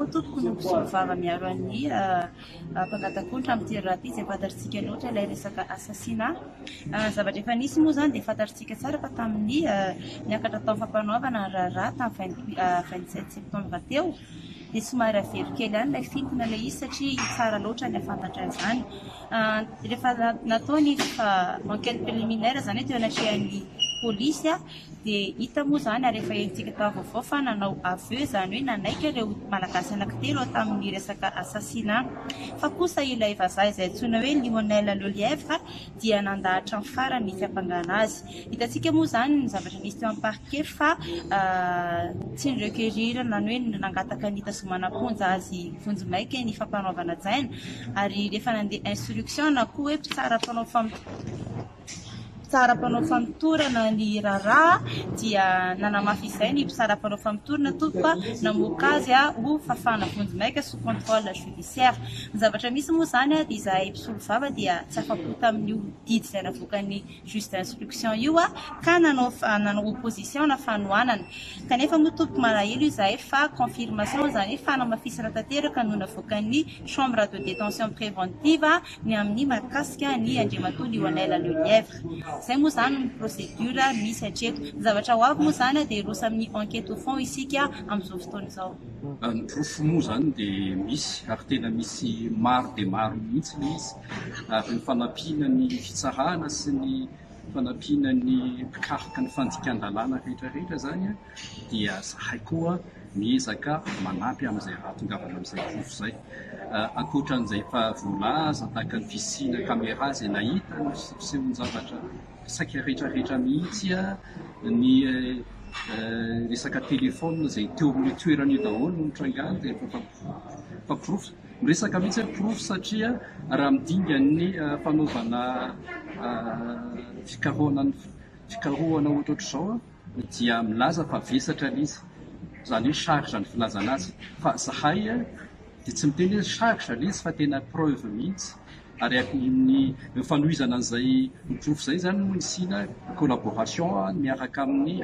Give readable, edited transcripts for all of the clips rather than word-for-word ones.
tompoko no mpisovava miaro an'ny mpakatakontra amin'ity raha ty izay fantatritsika loatra ilay resaka asasina. Zavatra efa nisy moa zany dia fantatritsika tsara fa tamin'ny niakatra tao fampanaovana ny raharaha tamin'ny 27 septembre teo dia somary avelo kely ihany ilay fintina ilay izy satria tsara loatra ny afantatra izany. Rehefa nataony enquête préliminaire zany hoe teo anatrehan'ny polisy dia hita moa zany rehefa entsika tao vaovao fa nanao aveu zany hoe nanaiky ireo malagasy anankitelo tamin'ny resaka assassinat. Fa kosa ilay vazaha izay antsoina hoe Lionel Lelièvre dia nandahatra ny farany fiampangana azy. Hitantsika moa zany ny zavatra nisy teo amin'ny parquet fa tsy nirequérir na hoe nangataka ny hitasomana-ponja azy vonjimaiky ny fampanaovana jaina ary rehefa nandeha instruction na koa hoe tsara mpanao famitorana ny raharaha dia nanamafy izay ny tsara mpanao famitorana tokoa namoaka azy ho fafana vonjimaiky sous contrôle judiciaire. Ny zavatra misy moa zany dia izahay mpisolo vava dia tsy afa-po tamin'io didy izay navoakan'ny juge d'instruction io ka nanao opposition na fanohanana kanefa moa tompoko malahelo izahay fa confirmation zany hoe fanamafisana tanteraka no navoakan'ny chambre de détention préventive ny amin'ny mahakasika ny andriamatoa Lionel Lelièvre. Zay moa zany ny procédure misy hatreto. Zavatra ho avy moa zany dia rosa amin'ny enquête au fond isika amin'izao fotoana izao. Ny profo moa zany dia misy ary tena misy maro dia maro mihitsy ilay izy ary ny fanampiana ny fitsarana sy ny fanampiana ny mpikaroka ny fandikan-dalàna rehetrarehetra zany dia zahay koa miezaka manampy amin'izay raha tongavana amin'izay profo izay. Ankoatran'izay fa voalaza tahaka ny fisiana caméra izay nahita ny fisehon-javatra saika rehetrarehetra mihitsy ny resaka telefona izay teo amin'ny toeran'io daholo no mitrangana dia fa profo miresaka mihitsy profo satria raha midinga ny fanaovana fikarohana ohatrohatr'izao dia milaza fa vesatra izy zany hoe charge ny filazana azy fa zahay dia tsy miteny hoe charge izy fa tena preuve mihitsy ary amin'ny fanohizana an'izay profo izay zany no nisina collaboration miaraka amin'ny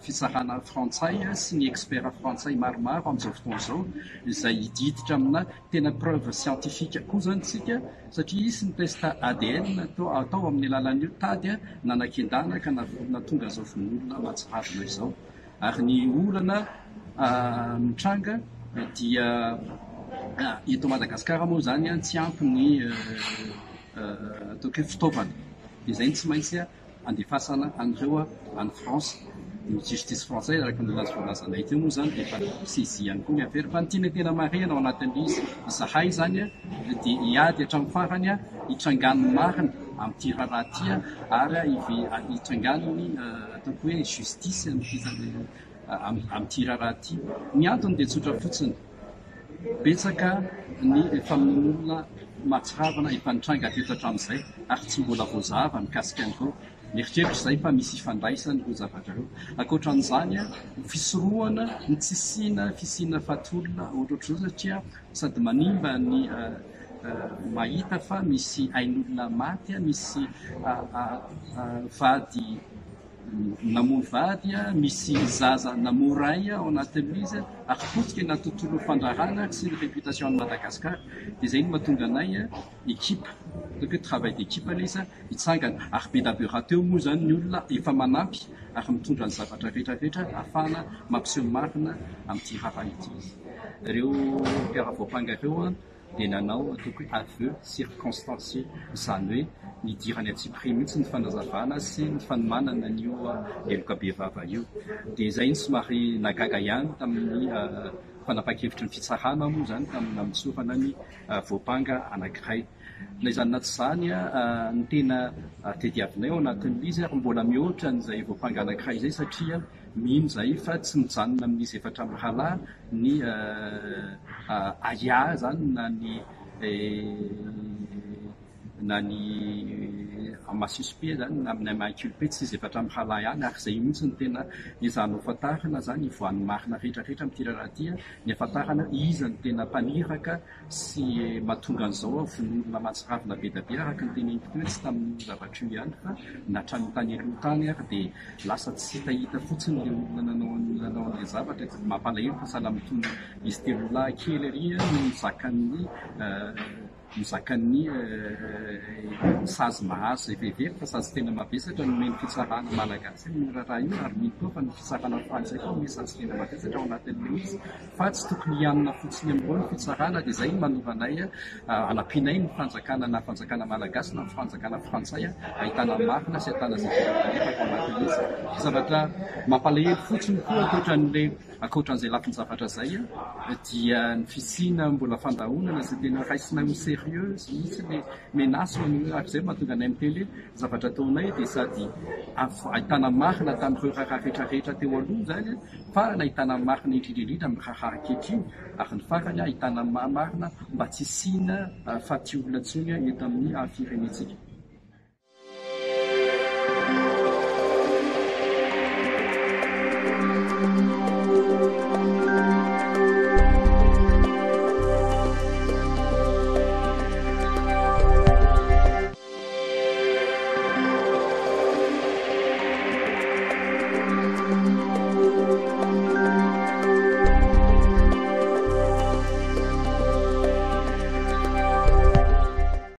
fitsarana frantsay sy ny expert frantsay maromaro amin'izao fotoana izao izay hididitra amina tena preuve scientifique koa zany tsika satria isy ny test ADN atao amin'ny alalan'io tady nanakendana ka natonga izao von'olona mahatsiravina izao ary ny olana mitranga dia eto Madagasikara moa zany tsy ampy ny ataoko hoe fitaovana dia izay tsy maintsy andefasana an'ireo any France ny justice française araka ny voalazanay teo moa zany dia efa saisihany koa ny affaire fa ny tena marena ao anatin'izy zahay zany dia hiady hatramin'ny farany hitrangano marina amin'ity raharaha ty ary hitrangano ny ataoko hoe justice amin'ity raharaha ty. Ny antony dia tsotra fotsiny betsaka ny famonoana mahatsiravana efa nitranga teto hatramin'izay ary tsy mbola voazava mikasika an'ireo. Mieritreritra izay fa misy ifandraisany ireo zavatra ireo. Ankoatran'izany fisorohana ny fisiana fatolona ohatrohatr'izao satria sady manimba ny mahita fa misy ain'olona maty misy vady namono vady misy zaza namoray ao anatin'izy ary potika na tontolo fandrarana sy ny réputation ny Madagasikara dia izay no mahatonga anay équipe hoe travail d'équipe ilay izy hitsangana ary be da be rahateo moa zany ny olona efa manampy ary mitondra ny zavatra rehetrarehetra ahafahana mampiseho marina amin'ity raharaha ity. Ireo mpiara-voapanga ireo dia nanao ataoko hoe aveu circonstancié izany hoe nidirany atsipri mihitsy ny fanazavana sy ny fanomanana n'io eloka be vava io dia izay ny somary nagaga ihany tamin'ny fanapa-kevitry ny fitsarana moa zany tamin'ny amintsofana ny voapanga anankiray. Ilay izany naty izany ny tena tediavinay ao anatin'izy ary mbola mihoatra n'izay voapanga anankiray izay satria mino izay fa tsy mijanona amin'izy efatra amin'ny rahalahy ny AIA zany na ny mahasuspé zany amin'ny mahakulpe tsy izy efatra mihalay any ary zay mihitsy ny tena izany hofatarana zany voan'ny marina rehetrarehetra amin'ity raha ty ny afatarana iza ny tena mpaniraka sy mahatonga an'izao von'olona mahatsiravina be da be araka ny teneniko hoe tsy tamin'ny zavatra io ihany fa natrany tany aloha tany ary dia lasa tsy hitahita fotsiny le olona nanao an'ilay zavatra mampalahelo fa sahala mitony izy telo lahy kely ery no mizakany sazy mahazo zay vehivery fa sazy tena mavesatra nomeny fitsarana malagasy miraraha io ary mino koa fa ny fitsarana frantsay koa misy sazy tena mavesatra ao anatin'ilay izy fa tsy tokony hianina fotsiny amin'ireo ny fitsarana dia zay manovanay anampianay ny fanjakana na fanjakana malagasy na fanjakana frantsay ahitana marina sy ahitana zay ao anatin'izy zavatra mampalahelo fotsiny koa ankoatran'izay lafiny zavatra zay dia ny fisina mbola fandaonana izay tena raisina ho sérieux mihitsy le menace arak'izay mahatonga anay miteny zavatra ataonay dia sady ahitana marina tamin'ireo raharaha rehetrarehetra teo aloha zany fa nahitana marina indrindraindrindra amin'ny raharaha ankehitriny ary ny farany ahitana marina mba tsy hisiana faty olona ntsony eto amin'ny firenentsika.